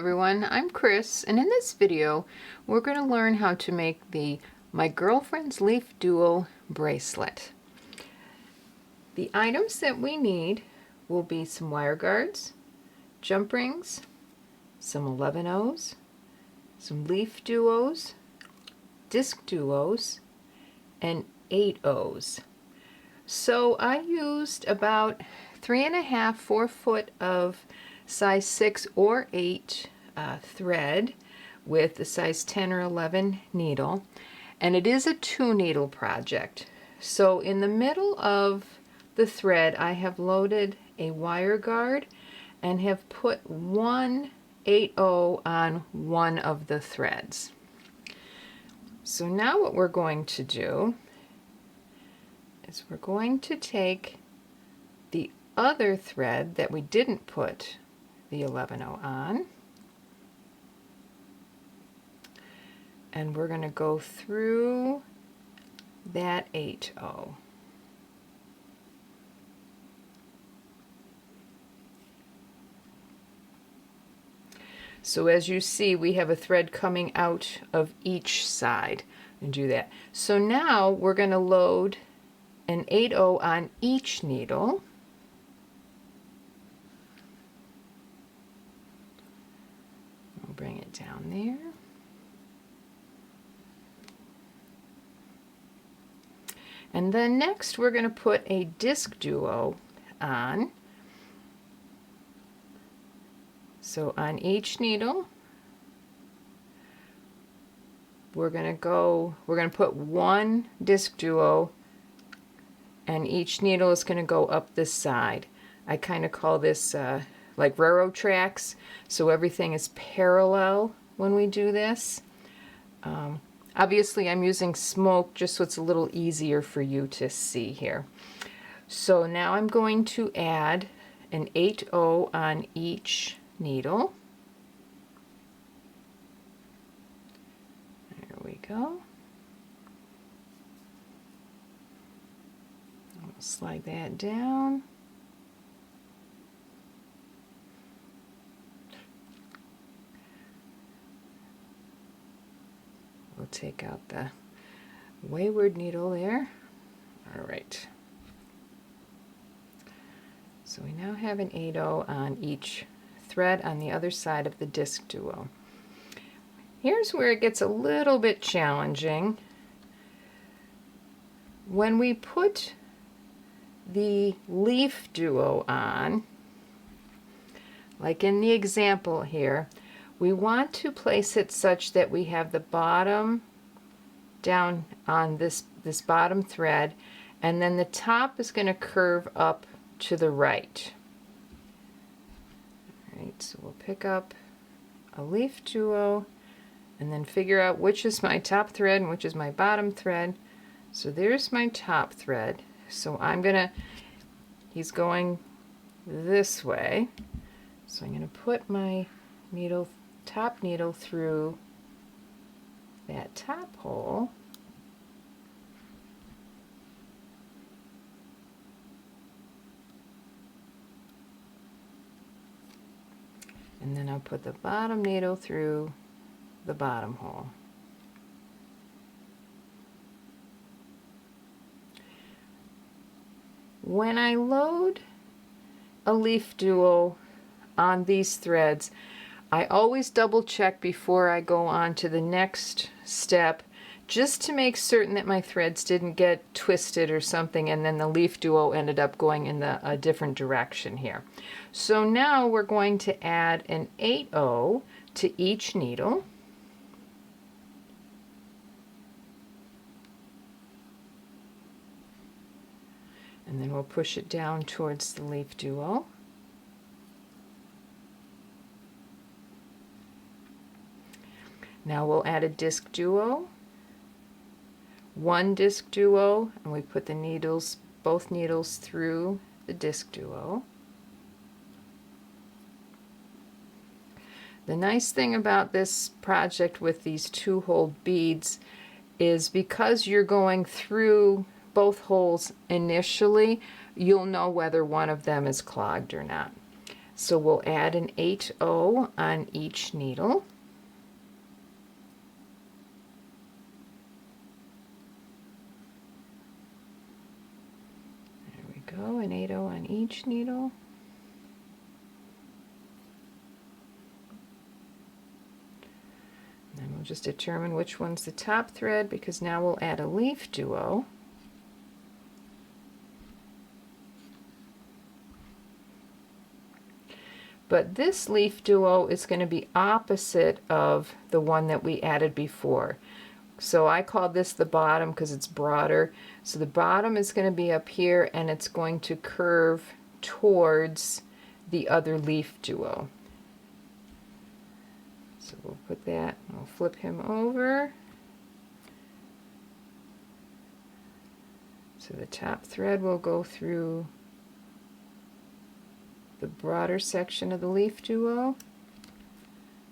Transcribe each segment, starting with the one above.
everyone, I'm Chris, and in this video we're going to learn how to make the My Girlfriend's LeafDuo Bracelet. The items that we need will be some wire guards, jump rings, some 11-ohs, some LeafDuos, DiscDuos, and 8-ohs. So I used about 3.5–4 foot of size 6 or 8 thread with the size 10 or 11 needle, and it is a 2-needle project. So in the middle of the thread I have loaded a wire guard and have put one 8-oh on one of the threads. So now what we're going to do is we're going to take the other thread that we didn't put the 11-oh on, and we're going to go through that 8-oh. So as you see, we have a thread coming out of each side, and do that. So now we're going to load an 8-oh on each needle. Bring it down there. And then next we're going to put a DiscDuo on. So on each needle we're going to put one DiscDuo, and each needle is going to go up this side. I kind of call this like railroad tracks, so everything is parallel when we do this. Obviously I'm using smoke just so it's a little easier for you to see here. So now I'm going to add an 8-oh on each needle. There we go. I'll slide that down. We'll take out the wayward needle there. All right. So we now have an 8-oh on each thread on the other side of the DiscDuo. Here's where it gets a little bit challenging. When we put the LeafDuo on, like in the example here, we want to place it such that we have the bottom down on this bottom thread, and then the top is going to curve up to the right. All right, so we'll pick up a LeafDuo and then figure out which is my top thread and which is my bottom thread. So there's my top thread. So he's going this way. So I'm going to put my top needle through that top hole, and then I'll put the bottom needle through the bottom hole. When I load a LeafDuo on these threads, I always double check before I go on to the next step, just to make certain that my threads didn't get twisted or something, and then the LeafDuo ended up going in a different direction here. So now we're going to add an 8-oh to each needle. And then we'll push it down towards the LeafDuo. Now we'll add a DiscDuo, one DiscDuo, and we put the both needles through the DiscDuo. The nice thing about this project with these 2-hole beads is because you're going through both holes initially, you'll know whether one of them is clogged or not. So we'll add an 8/0 on each needle. There we go, an 8/0 on each needle. And we'll just determine which one's the top thread, because now we'll add a LeafDuo. But this LeafDuo is going to be opposite of the one that we added before. So I call this the bottom because it's broader. So the bottom is going to be up here, and it's going to curve towards the other LeafDuo. So we'll put that, we'll flip him over. So the top thread will go through the broader section of the LeafDuo.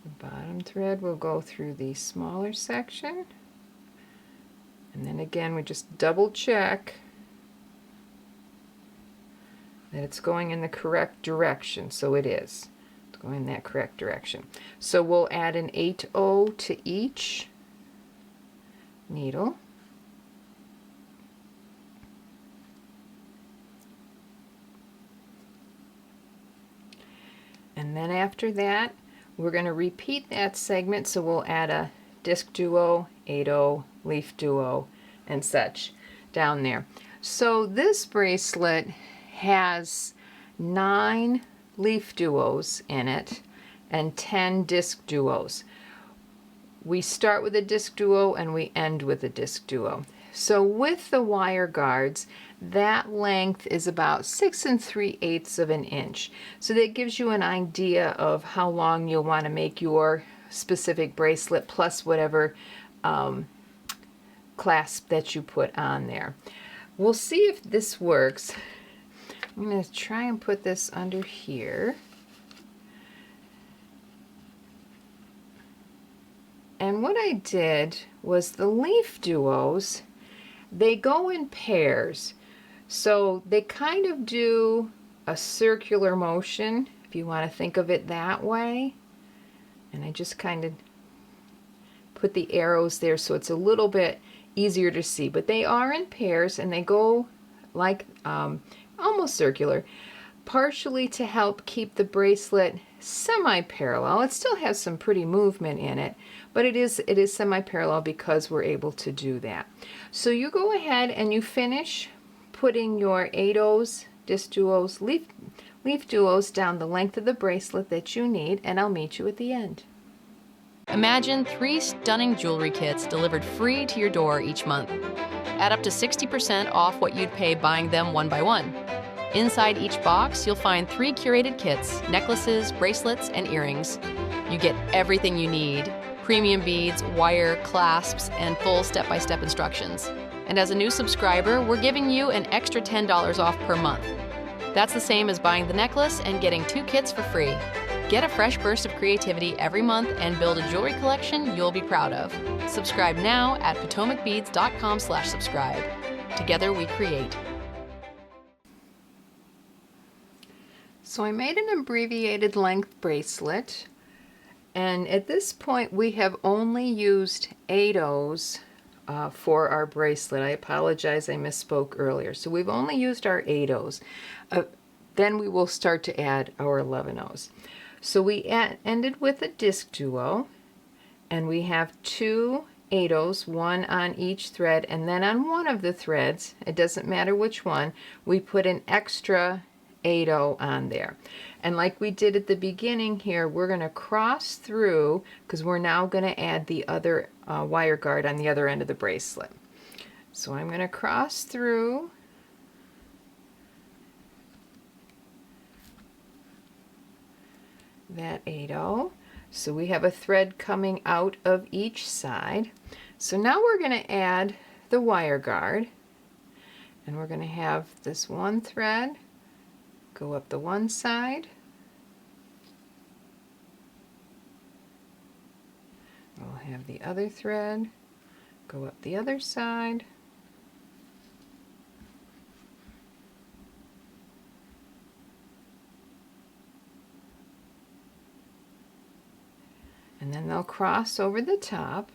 The bottom thread will go through the smaller section. And then again, we just double check that it's going in the correct direction. So it is. It's going in that correct direction. So we'll add an 8/0 to each needle. And then after that, we're going to repeat that segment, so we'll add a DiscDuo, 8/0, LeafDuo, and such down there. So this bracelet has 9 LeafDuos in it and 10 DiscDuos. We start with a DiscDuo and we end with a DiscDuo. So with the wire guards, that length is about 6 3/8 of an inch. So that gives you an idea of how long you'll want to make your specific bracelet, plus whatever clasp that you put on there. We'll see if this works. I'm going to try and put this under here. And what I did was the LeafDuos, they go in pairs. So they kind of do a circular motion, if you want to think of it that way. And I just kind of put the arrows there so it's a little bit easier to see. But they are in pairs, and they go like almost circular, partially to help keep the bracelet semi-parallel. It still has some pretty movement in it, but it is semi-parallel because we're able to do that. So you go ahead and you finish putting your 8/0s, DiscDuos, LeafDuos down the length of the bracelet that you need, and I'll meet you at the end. Imagine 3 stunning jewelry kits delivered free to your door each month. At up to 60% off what you'd pay buying them one by one. Inside each box, you'll find 3 curated kits, necklaces, bracelets, and earrings. You get everything you need: premium beads, wire, clasps, and full step-by-step instructions. And as a new subscriber, we're giving you an extra $10 off per month. That's the same as buying the necklace and getting 2 kits for free. Get a fresh burst of creativity every month and build a jewelry collection you'll be proud of. Subscribe now at PotomacBeads.com/subscribe. Together we create. So I made an abbreviated length bracelet, and at this point we have only used 8/0s for our bracelet. I apologize, I misspoke earlier. So we've only used our 8/0s. Then we will start to add our 11/0s. So we ended with a DiscDuo, and we have 2 8/0s, one on each thread, and then on one of the threads, it doesn't matter which one, we put an extra 8/0 on there. And like we did at the beginning here, we're going to cross through, because we're now going to add the other wire guard on the other end of the bracelet. So I'm going to cross through that 8/0. So we have a thread coming out of each side. So now we're going to add the wire guard, and we're going to have this one thread go up the one side. We'll have the other thread go up the other side. and then they'll cross over the top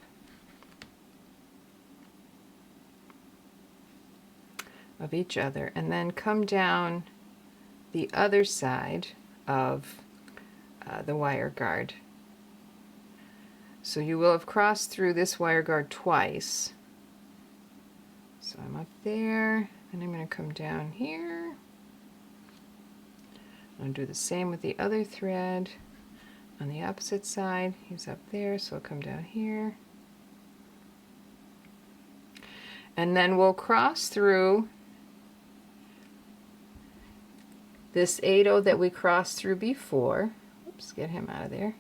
of each other and then come down the other side of the wire guard. So you will have crossed through this wire guard twice. So I'm up there, and I'm going to come down here. I'll do the same with the other thread on the opposite side. He's up there, so I'll come down here. And then we'll cross through this 8/0 that we crossed through before. Oops, get him out of there.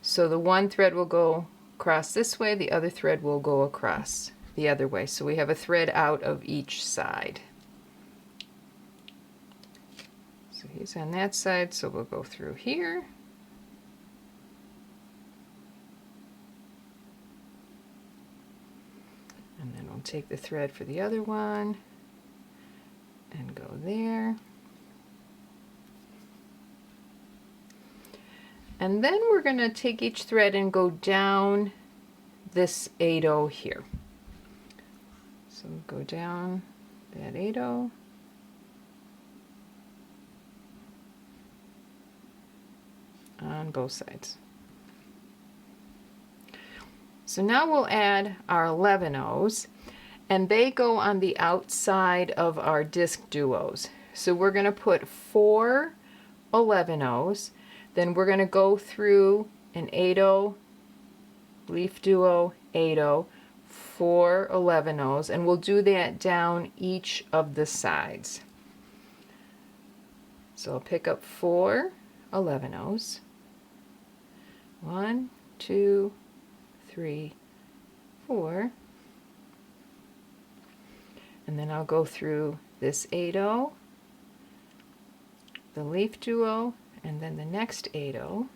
So the one thread will go across this way, the other thread will go across the other way. So we have a thread out of each side. So he's on that side, so we'll go through here. And then we'll take the thread for the other one and go there. And then we're going to take each thread and go down this 8/0 here. So go down that 8/0. On both sides. So now we'll add our 11/0s, and they go on the outside of our DiscDuos. So we're going to put 4 11/0s, then we're going to go through an 8/0, LeafDuo 8/0, 4 11/0s, and we'll do that down each of the sides. So I'll pick up 4 11/0s. 1, 2, 3, 4, and then I'll go through this 8/0, the LeafDuo, and then the next 8/0,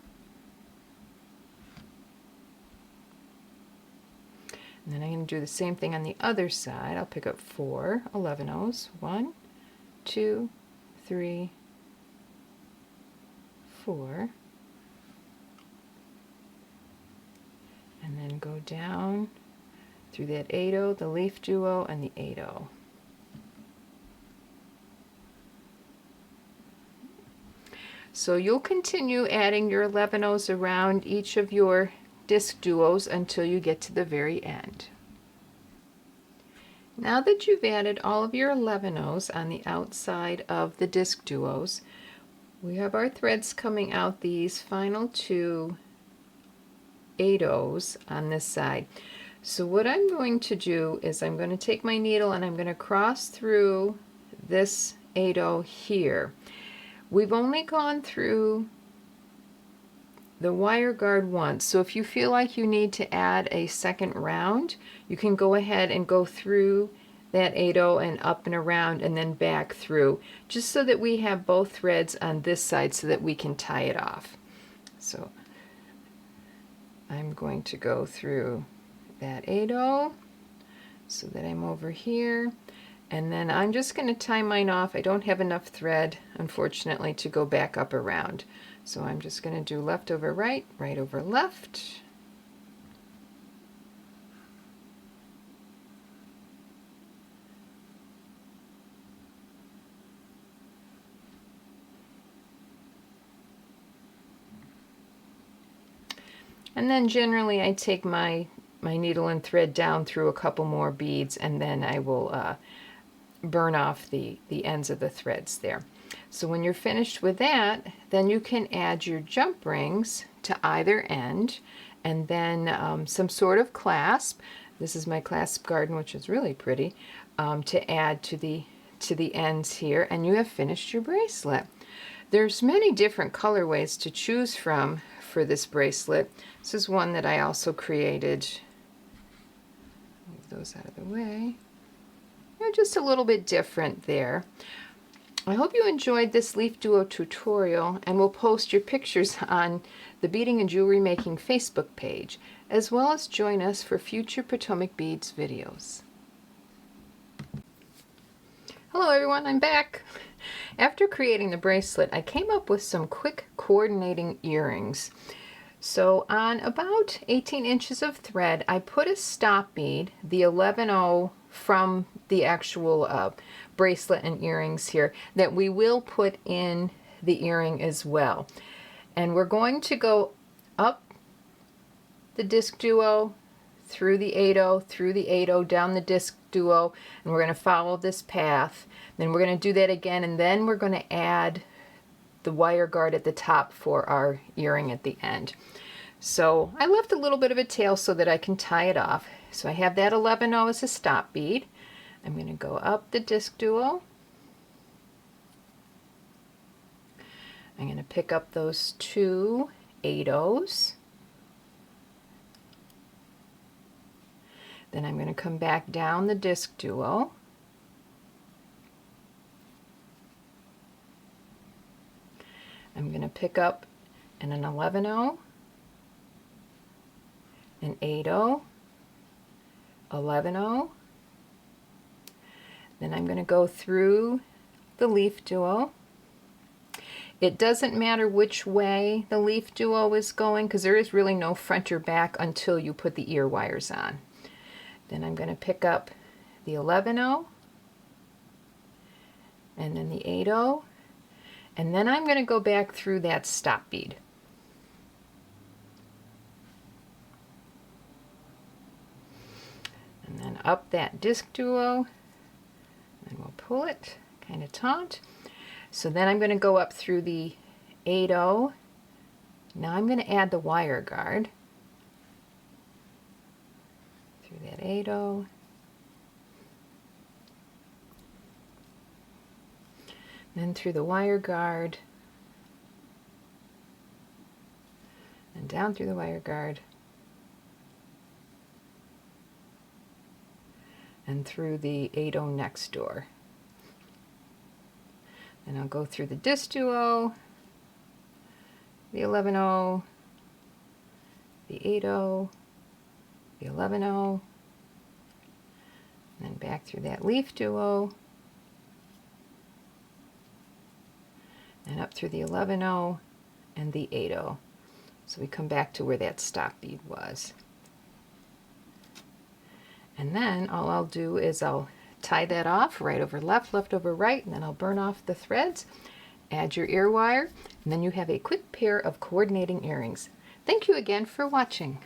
and then I'm going to do the same thing on the other side. I'll pick up 4 11/0s. 1, 2, 3, 4. And then go down through that 8/0, the LeafDuo, and the 8/0. So you'll continue adding your 11/0s around each of your DiscDuos until you get to the very end. Now that you've added all of your 11/0s on the outside of the DiscDuos, we have our threads coming out these final 2 8/0s on this side. So what I'm going to do is I'm going to take my needle and I'm going to cross through this 8/0 here. We've only gone through the wire guard once, so if you feel like you need to add a second round, you can go ahead and go through that 8/0 and up and around and then back through, just so that we have both threads on this side so that we can tie it off. So I'm going to go through that 8/0 so that I'm over here, and then I'm just going to tie mine off. I don't have enough thread, unfortunately, to go back up around. So I'm just going to do left over right, right over left. And then generally I take my needle and thread down through a couple more beads, and then I will burn off the ends of the threads there. So when you're finished with that, then you can add your jump rings to either end, and then some sort of clasp. This is my clasp garden, which is really pretty, to add to the ends here, and you have finished your bracelet. There's many different colorways to choose from for this bracelet. This is one that I also created. Move those out of the way. They're just a little bit different there. I hope you enjoyed this LeafDuo tutorial, and will post your pictures on the Beading and Jewelry Making Facebook page, as well as join us for future Potomac Beads videos. Hello everyone, I'm back. After creating the bracelet, I came up with some quick coordinating earrings. So on about 18 inches of thread, I put a stop bead, the 11/0 from the actual bracelet and earrings here, that we will put in the earring as well. And we're going to go up the DiscDuo, through the 8/0, through the 8/0, down the DiscDuo, and we're going to follow this path. Then we're going to do that again, and then we're going to add the wire guard at the top for our earring at the end. So I left a little bit of a tail so that I can tie it off. So I have that 11/0 as a stop bead. I'm going to go up the DiscDuo. I'm going to pick up those two 8/0s. Then I'm going to come back down the DiscDuo. I'm going to pick up an 11/0, an 8/0, 11/0. Then I'm going to go through the LeafDuo. It doesn't matter which way the LeafDuo is going because there is really no front or back until you put the ear wires on. Then I'm going to pick up the 11/0 and then the 8/0, and then I'm going to go back through that stop bead. And then up that DiscDuo, and we'll pull it kind of taut. So then I'm going to go up through the 8/0. Now I'm going to add the wire guard through that 8/0. Then through the wire guard, and down through the wire guard, and through the 8/0 next door. And I'll go through the DiscDuo, the 11/0, the 8/0, the 11/0, and then back through that LeafDuo, and up through the 11/0 and the 8/0. So we come back to where that stop bead was. And then all I'll do is I'll tie that off, right over left, left over right, and then I'll burn off the threads, add your ear wire, and then you have a quick pair of coordinating earrings. Thank you again for watching.